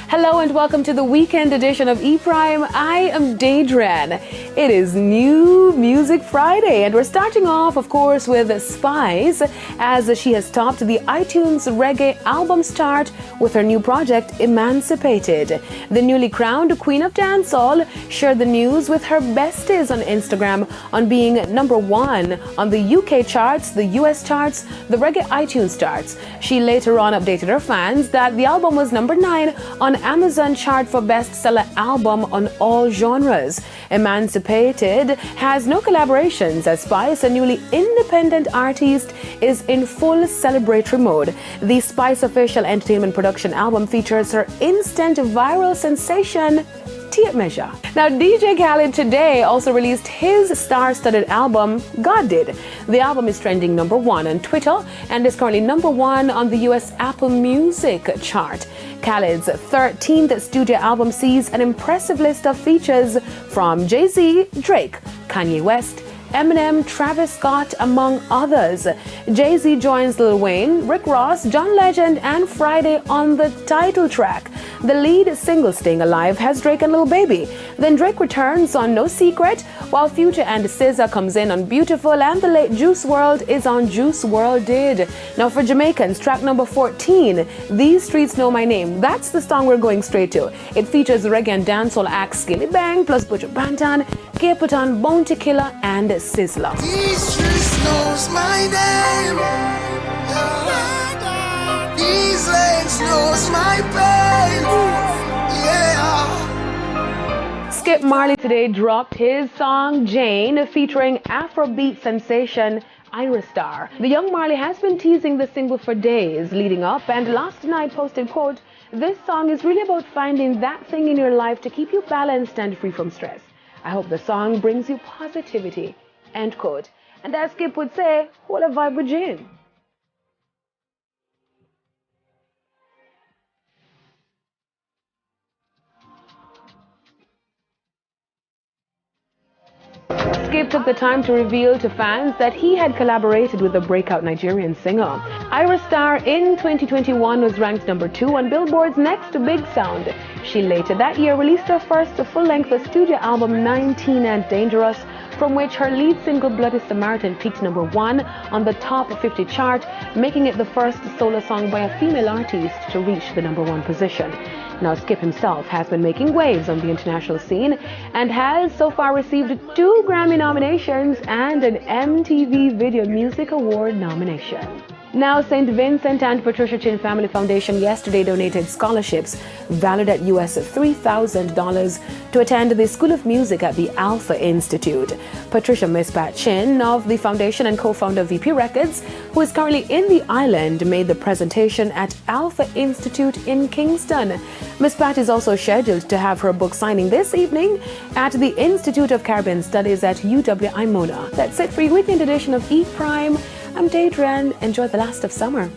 Hello and welcome to the weekend edition of E-Prime. I am Daedran. It is New Music Friday and we're starting off, of course, with Spice as she has topped the iTunes Reggae album chart with her new project, Emancipated. The newly crowned Queen of Dancehall shared the news with her besties on Instagram on being number one on the UK charts, the US charts, the Reggae iTunes charts. She later on updated her fans that the album was number 9 on Amazon chart for bestseller album on all genres. Emancipated has no collaborations as Spice, a newly independent artist, is in full celebratory mode. The Spice official entertainment production album features her instant viral sensation, Tape Measure. Now, DJ Khaled today also released his star-studded album, God Did. The album is trending number 1 on Twitter and is currently number 1 on the US Apple Music chart. Khaled's 13th studio album sees an impressive list of features from Jay-Z, Drake, Kanye West, Eminem, Travis Scott, among others. Jay-Z joins Lil Wayne, Rick Ross, John Legend, and Friday on the title track. The lead single, Staying Alive, has Drake and Lil Baby. Then Drake returns on No Secret, while Future and SZA comes in on Beautiful, and the late Juice WRLD is on Juice WRLD Did. Now for Jamaicans, track number 14, These Streets Know My Name. That's the song we're going straight to. It features reggae and dancehall acts Skilly Bang plus Butcher Bantan, Capitan, Bounty Killer, and Sizzler. These streets knows my name. These legs knows my pain. Yeah. Skip Marley today dropped his song Jane featuring Afrobeat sensation Ira Star. The young Marley has been teasing the single for days leading up and last night posted, quote, "This song is really about finding that thing in your life to keep you balanced and free from stress. I hope the song brings you positivity," end quote. And as Skip would say, what a vibe with Jane. Skip took the time to reveal to fans that he had collaborated with a breakout Nigerian singer. Ira Star in 2021 was ranked number 2 on Billboard's Next Big Sound. She later that year released her first full-length studio album 19 and Dangerous, from which her lead single Bloody Samaritan peaked number 1 on the top 50 chart, making it the first solo song by a female artist to reach the number 1 position. Now, Skip himself has been making waves on the international scene and has so far received 2 Grammy nominations and an MTV Video Music Award nomination. Now, St. Vincent and Patricia Chin Family Foundation yesterday donated scholarships valued at US $3,000 to attend the School of Music at the Alpha Institute. Patricia Miss Pat Chin of the foundation and co-founder of VP Records, who is currently in the island, made the presentation at Alpha Institute in Kingston. Miss Pat is also scheduled to have her book signing this evening at the Institute of Caribbean Studies at UWI Mona. That's it for your weekend edition of E-Prime. I'm Daedran. Enjoy the last of summer.